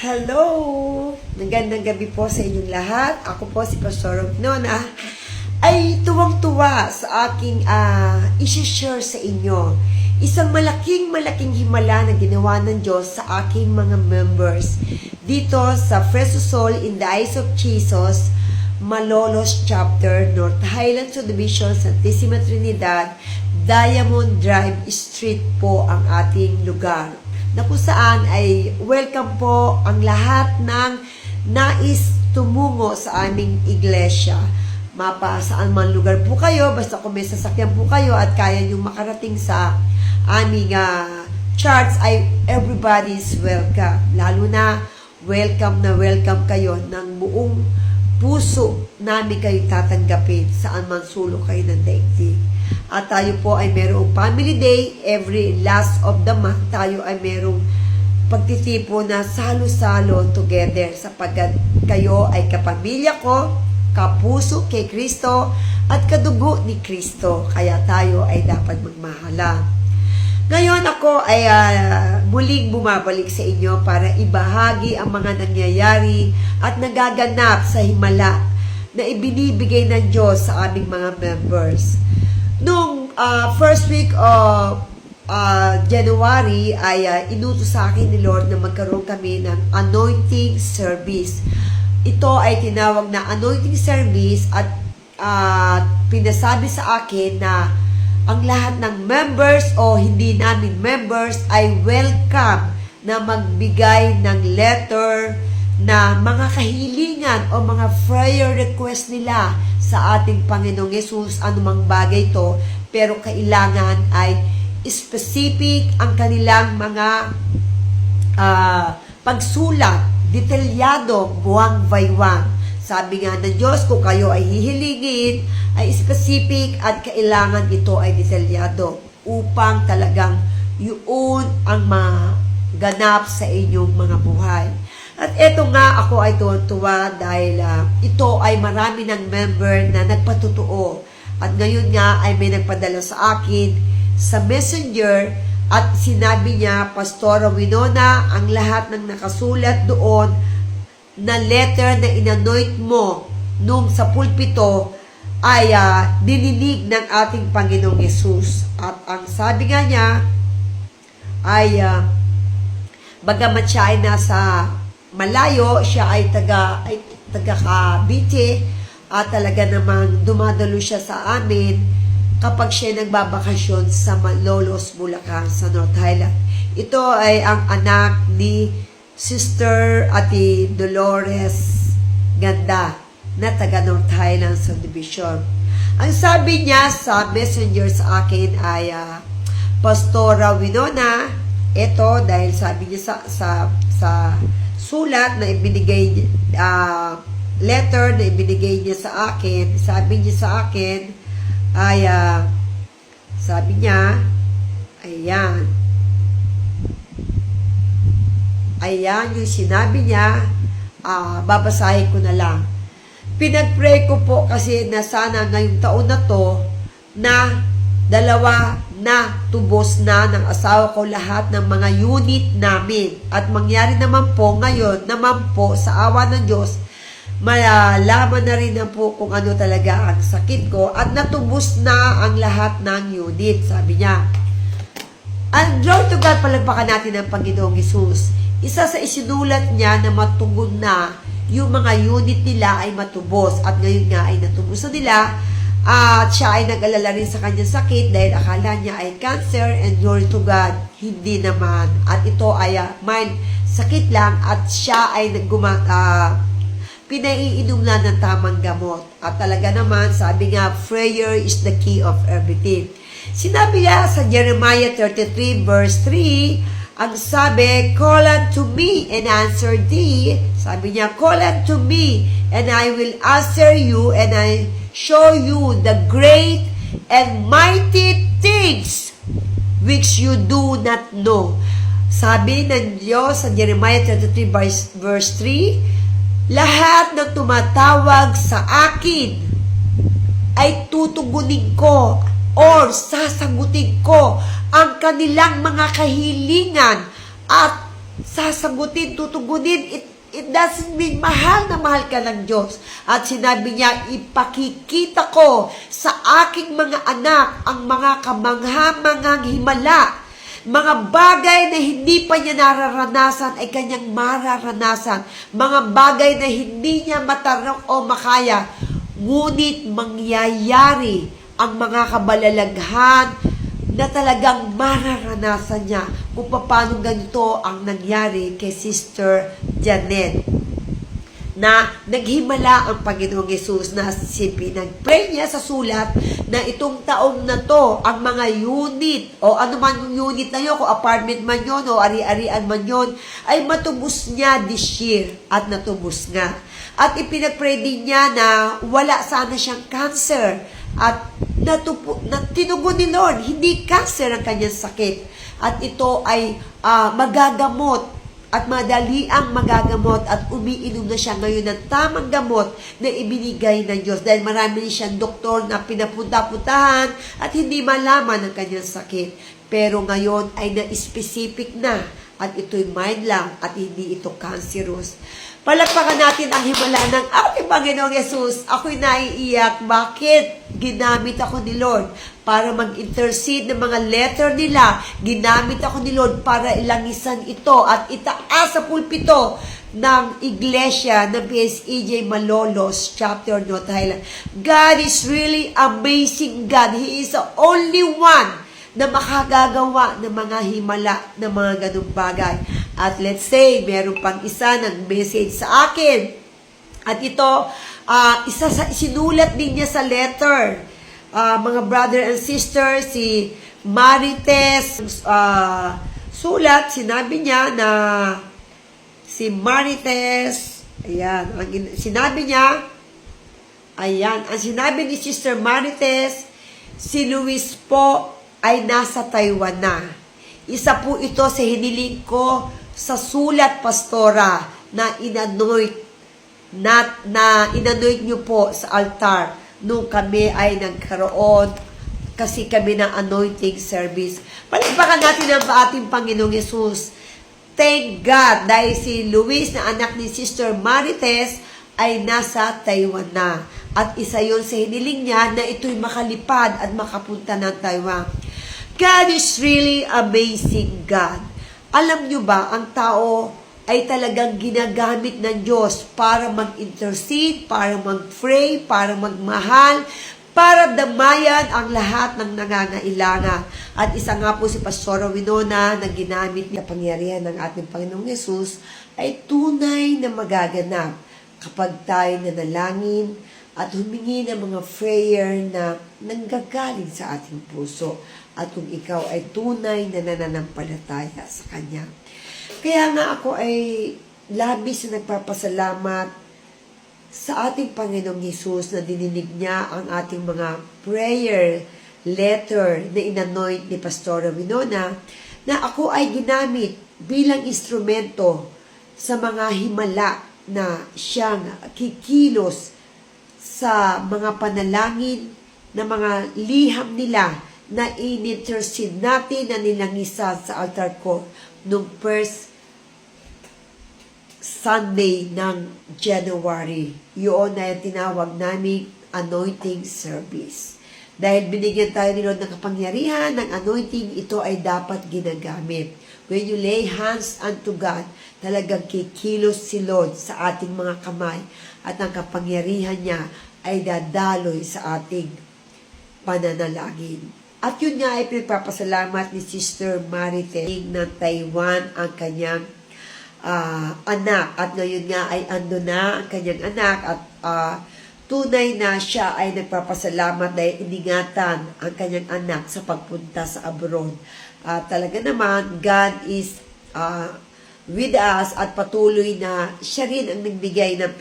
Hello! Magandang gabi po sa inyong lahat. Ako po si Pastor Nona ay tuwang-tuwa sa aking isi-share sa inyo. Isang malaking himala na ginawa ng Diyos sa aking mga members dito sa Fresh Soul in the Eyes of Jesus, Malolos Chapter, North Highlands Subdivision, Santissima Trinidad, Diamond Drive Street po ang ating lugar, na kung saan ay welcome po ang lahat ng nais tumungo sa aming iglesia. Mapa saan man lugar po kayo, basta kung may sasakyan po kayo at kaya nyo makarating sa aming church, ay everybody is welcome. Lalo na welcome kayo ng buong puso namin kayo tatanggapin saan man sulok kayo ng daigdig. At tayo po ay merong family day. Every last of the month, tayo ay merong pagtitipo na salo-salo together sapagkat kayo ay kapamilya ko, kapuso kay Kristo, at kadugo ni Kristo. Kaya tayo ay dapat magmahala. Ngayon ako ay muling bumabalik sa inyo para ibahagi ang mga nangyayari at nagaganap sa himala na ibinibigay ng Diyos sa aming mga members. Noong first week of January ay inutos sa akin ni Lord na magkaroon kami ng anointing service. Ito ay tinawag na anointing service at pinasabi sa akin na ang lahat ng members o hindi namin members ay welcome na magbigay ng letter na mga kahilingan o mga prayer request nila sa ating Panginoong Yesus, anumang bagay to, pero kailangan ay specific ang kanilang mga pagsulat, detalyado, buwang baywang. Sabi nga ng Diyos, kung kayo ay hihilingin, ay specific at kailangan ito ay detalyado upang talagang yun ang maganap sa inyong mga buhay. At eto nga, ako ay tuwa dahil ito ay marami ng member na nagpatotoo. At ngayon nga ay may nagpadala sa akin sa messenger at sinabi niya, Pastora Winona, ang lahat ng nakasulat doon na letter na inanoint mo nung sa pulpito ay dininig ng ating Panginoong Yesus. At ang sabi nga niya ay bagamat siya ay nasa malayo, siya ay taga Cavite at talaga namang dumadalo siya sa amin kapag siya nagbabakasyon sa Malolos, Bulacan, sa North Highland. Ito ay ang anak ni Sister Ate Dolores Ganda na taga North Highland Subdivision. Ang sabi niya sa messenger sa akin ay Pastora Winona, ito dahil sabi niya sa sulat na ibinigay letter na ibinigay niya sa akin, sabi niya sa akin ay sabi niya ayan yung sinabi niya, babasahin ko na lang. Pinagpray ko po kasi na sana ngayong taon na to na dalawa na tubos na ng asawa ko lahat ng mga unit namin. At mangyari naman po ngayon naman po sa awa ng Diyos, malaman na rin na po kung ano talaga ang sakit ko at natubos na ang lahat ng unit, sabi niya. And glory to God, palagpakan natin ang Panginoong Hesus. Isa sa isinulat niya na matugon na yung mga unit nila ay matubos at ngayon nga ay natubos na nila. At siya ay nag-alala rin sa kanyang sakit dahil akala niya ay cancer, and glory to God, hindi naman. At ito ay mild sakit lang at siya ay pinaiinom na ng tamang gamot. At talaga naman, sabi nga, prayer is the key of everything. Sinabi niya sa Jeremiah 33 verse 3, ang sabi, call unto me and answer thee. Sabi niya, call unto me and I will answer you and I show you the great and mighty things which you do not know. Sabi ng Diyos sa Jeremiah 33 verse 3, lahat ng tumatawag sa akin ay tutugunin ko or sasagutin ko ang kanilang mga kahilingan at sasagutin, tutugunin. It doesn't mean mahal na mahal ka ng Diyos. At sinabi niya, ipakikita ko sa aking mga anak ang mga kamangha-manghang himala. Mga bagay na hindi pa niya nararanasan ay kanyang mararanasan. Mga bagay na hindi niya matarong o makaya. Ngunit mangyayari ang mga kabalalaghan na talagang mararanasan niya kung paano ganito ang nangyari kay Sister Janet, na naghimala ang Panginoong Yesus na pinag-pray niya sa sulat na itong taong na to, ang mga unit o ano man yung unit na yun, kung apartment man yun o ari-arian man yun, ay matubos niya this year, at natubos nga. At ipinag-pray din niya na wala sana siyang cancer, at tinugon ni Lord, hindi cancer ang kanyang sakit, at ito ay magagamot at madali ang magagamot, at umiinom na siya ngayon ng tamang gamot na ibinigay ng Diyos dahil marami siyang doktor na pinapunta-puntahan at hindi malaman ang kanyang sakit. Pero ngayon ay na-specific na at ito'y mild lang at hindi ito cancerous. Palakpakan natin ang himala ng ating Panginoong Yesus. Ako'y naiiyak. Bakit? Ginamit ako ni Lord para mag-intercede ng mga letter nila. Ginamit ako ni Lord para ilangisan ito at itaas sa pulpito ng iglesia ng PSEJ Malolos, Chapter North Highland. God is really amazing God. He is the only one na makagagawa ng mga himala ng mga ganung bagay. At let's say, meron pang isa ng message sa akin. At ito, sinulat din niya sa letter. Mga brother and sister, si Marites, sulat, sinabi niya na si Marites, ayan, sinabi niya, ayan, ang sinabi ni Sister Marites, si Luis po ay nasa Taiwan na. Isa po ito sa hiniling ko sa sulat, Pastora, na inanoint niyo po sa altar nung kami ay nagkaroon kasi kami ng anointing service. Palagpakan natin ang ating Panginoong Yesus. Thank God dahil si Luis na anak ni Sister Marites ay nasa Taiwan na. At isa yon sa hiniling niya na ito'y makalipad at makapunta ng Taiwan. God is really amazing God. Alam nyo ba, ang tao ay talagang ginagamit ng Diyos para mag-intercede, para mag-pray, para magmahal, para damayan ang lahat ng nangangailangan. At isa nga po si Pastora Winona na ginamit niya pangyarihan ng ating Panginoong Yesus ay tunay na magaganap kapag tayo nanalangin at humingi ng mga prayer na nanggagaling sa ating puso. At kung ikaw ay tunay na nananampalataya sa Kanya. Kaya nga ako ay labis na nagpapasalamat sa ating Panginoong Hesus na dininig niya ang ating mga prayer letter na inanoint ni Pastora Winona na ako ay ginamit bilang instrumento sa mga himala na siyang kikilos sa mga panalangin na mga liham nila na in-intercede natin na nilangisa sa altar ko nung first Sunday ng January. Yun na tinawag namin anointing service. Dahil binigyan tayo ni Lord ng kapangyarihan, ng anointing, ito ay dapat ginagamit. When you lay hands unto God, talagang kikilos si Lord sa ating mga kamay at ang kapangyarihan niya ay dadaloy sa ating pananalangin. At yun nga ay pinagpapasalamat ni Sister Marites ng Taiwan ang kanyang anak. At ngayon nga ay ando na ang kanyang anak at tunay na siya ay nagpapasalamat dahil iningatan ang kanyang anak sa pagpunta sa abroad. Talaga naman, God is with us at patuloy na siya rin ang nagbigay ng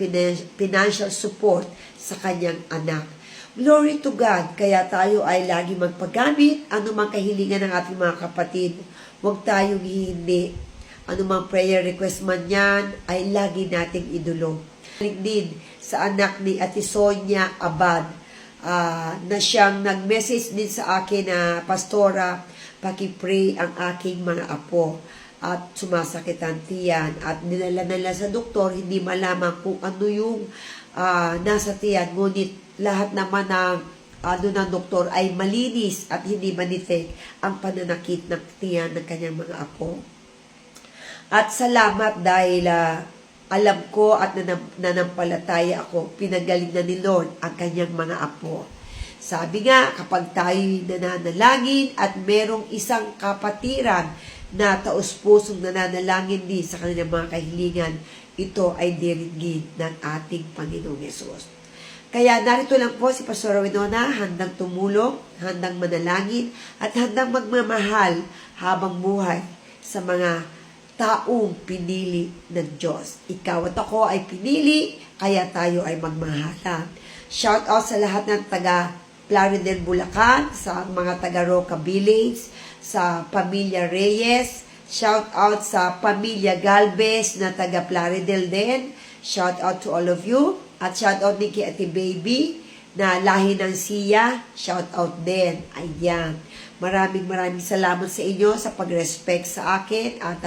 financial support sa kanyang anak. Glory to God. Kaya tayo ay lagi magpagamit. Anumang kahilingan ng ating mga kapatid, huwag tayong hindi. Anumang prayer request man yan, ay lagi nating idulog. Din sa anak ni Ate Sonia Abad, na siyang nag-message din sa akin na, Pastora, paki-pray ang aking mga apo. at sumasakit ang tiyan at dinala nila sa doktor, hindi malaman kung ano yung nasa tiyan, ngunit lahat naman ng ng doktor ay malinis at hindi manite ang pananakit ng tiyan ng kanyang mga apo. At salamat dahil alam ko at nanampalataya ako, pinagaling na ni Lord ang kanyang mga apo. Sabi nga, kapag tayo'y nananalangin at merong isang kapatiran na taus-pusong nananalangin din sa kanilang mga kahilingan, ito ay diringgin ng ating Panginoong Yesus. Kaya narito lang po si Pastor Winona, handang tumulong, handang manalangin, at handang magmamahal habang buhay sa mga taong pinili ng Diyos. Ikaw at ako ay pinili, kaya tayo ay magmahalan. Shout out sa lahat ng taga Plaridel, Bulacan, sa mga taga Roca Village, sa Pamilya Reyes, shout out sa Pamilya Galvez na taga Plaridel din. Shout out to all of you. At shout out din kay Ate Baby na lahi ng Siya. Shout out din. Ayan. Maraming salamat sa inyo sa pag-respect sa akin at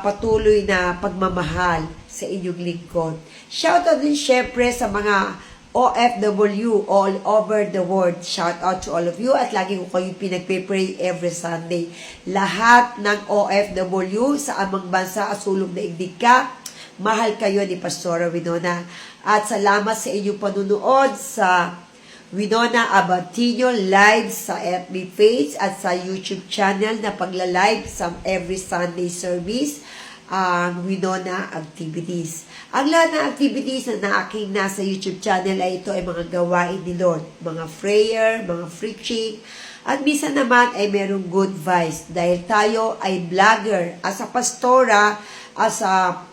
patuloy na pagmamahal sa inyong lingkod. Shout out din syempre sa mga OFW all over the world. Shout out to all of you at lagi ko kayo pinagpe-pray every Sunday. Lahat ng OFW sa amang bansa at sulong daigdig ka, mahal kayo ni Pastora Winona. At salamat sa inyong panunood sa Winona Abadillo live sa FB page at sa YouTube channel na pagla-live sa every Sunday service ang Winona Activities. Ang lahat ng activities na aking nasa YouTube channel ay ito ay mga gawain ni Lord. Mga prayer, mga preaching, at minsan naman ay merong good vibes. Dahil tayo ay vlogger, as a pastora, as a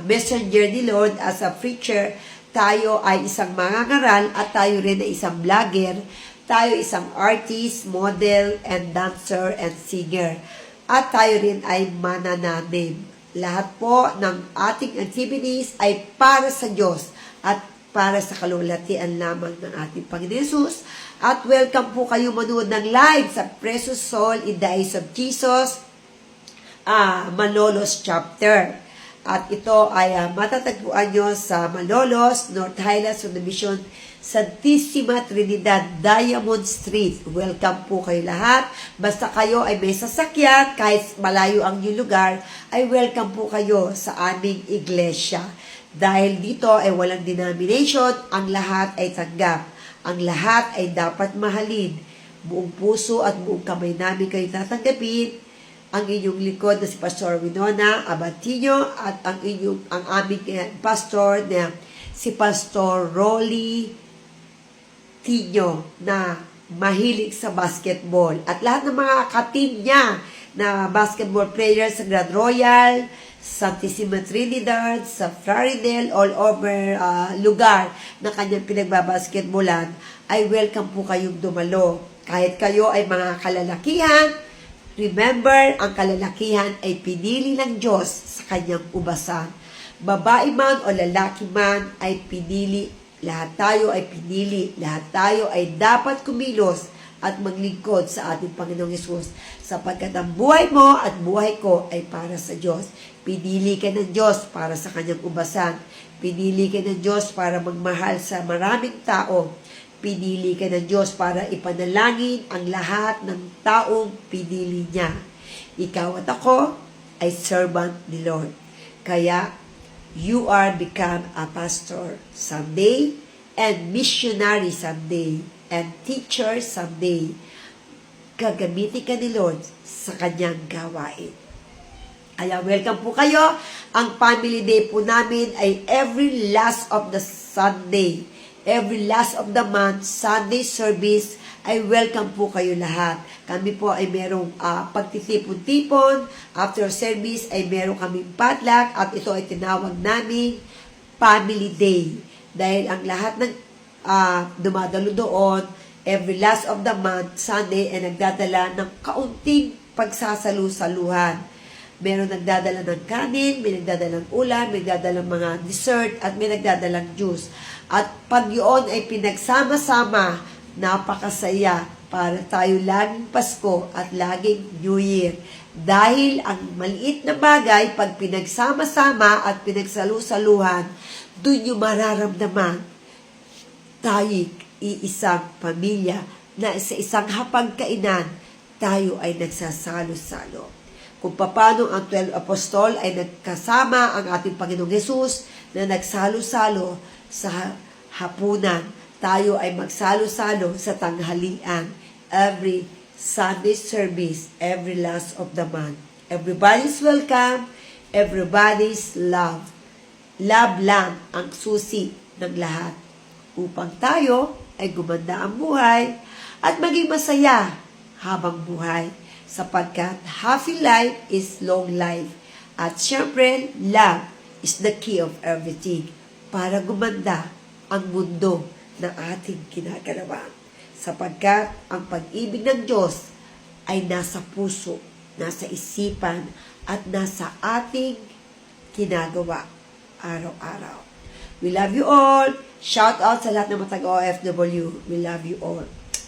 messenger ni Lord, as a preacher, tayo ay isang mangangaral at tayo rin ay isang vlogger. Tayo isang artist, model, and dancer, and singer. At tayo rin ay manananim. Lahat po ng ating activities ay para sa Diyos at para sa kalulatian lamang ng ating Panginoon Jesus. At welcome po kayo manood ng live sa Precious Soul in the Eyes of Jesus, Malolos chapter. At ito ay matatagpuan nyo sa Malolos, North Highlands Subdivision, Santissima Trinidad, Diamond Street. Welcome po kayo lahat. Basta kayo ay may sasakyan, kahit malayo ang inyong lugar, ay welcome po kayo sa aming iglesia. Dahil dito ay walang denomination, ang lahat ay tanggap. Ang lahat ay dapat mahalin. Buong puso at buong kamay namin kayo tatanggapin. Ang inyong likod na si Pastor Winona Abadillo at ang aming pastor na si Pastor Rolly Tino na mahilig sa basketball. At lahat ng mga katim niya na basketball players sa Grand Royal, Santissima Trinidad, sa Plaridel, all over lugar na kanyang pinagbabasketballan, ay welcome po kayong dumalo. Kahit kayo ay mga kalalakihan, remember, ang kalalakihan ay pinili ng Diyos sa kanyang ubasan. Babae man o lalaki man ay pinili. Lahat tayo ay pinili. Lahat tayo ay dapat kumilos at maglingkod sa ating Panginoong Yesus. Sapagkat ang buhay mo at buhay ko ay para sa Diyos. Pinili ka ng Diyos para sa kanyang ubasan. Pinili ka ng Diyos para magmahal sa maraming tao. Pinili ka ng Diyos para ipanalangin ang lahat ng taong pinili niya. Ikaw at ako ay servant ni Lord. Kaya, you are become a pastor someday, and missionary someday, and teacher someday. Gagamitin ka ni Lord sa kanyang gawain. Kaya welcome po kayo. Ang family day po namin ay every last of the Sunday. Every last of the month, Sunday service, ay welcome po kayo lahat. Kami po ay merong pagtitipon-tipon. After service ay meron kaming potluck at ito ay tinawag namin Family Day. Dahil ang lahat ng dumadalo doon, every last of the month, Sunday, ay nagdadala ng kaunting pagsasalu-saluhan. Meron nagdadala ng kanin, may nagdadala ng ulam, may nagdadala ng mga dessert, at may nagdadala ng juice. At pag yun ay pinagsama-sama, napakasaya para tayo laging Pasko at laging New Year. Dahil ang maliit na bagay, pag pinagsama-sama at pinagsalu-saluhan, doon yung mararamdaman tayo iisang pamilya na sa isang hapagkainan, tayo ay nagsasalo-salo. Kung paano ang 12 apostol ay nagkasama ang ating Panginoong Hesus na nagsalo-salo sa hapunan, tayo ay magsalo-salo sa tanghalian, every Sunday service, every last of the month. Everybody's welcome, everybody's love. Love lang ang susi ng lahat upang tayo ay gumanda ang buhay at maging masaya habang buhay sapagkat happy life is long life at syempre love is the key of everything para gumanda ang mundo na ating ginagalawan sapagkat ang pag-ibig ng Diyos ay nasa puso, nasa isipan at nasa ating ginagawa araw-araw. We love you all. Shout out sa lahat ng mga taga-OFW. We love you all.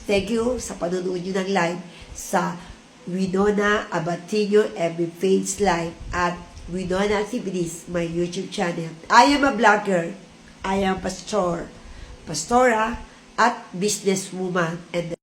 Thank you sa panonood nyo ng live sa Winona Abatinho MB Page Live at Winona Activities, my YouTube channel. I am a vlogger. I am pastora at businesswoman and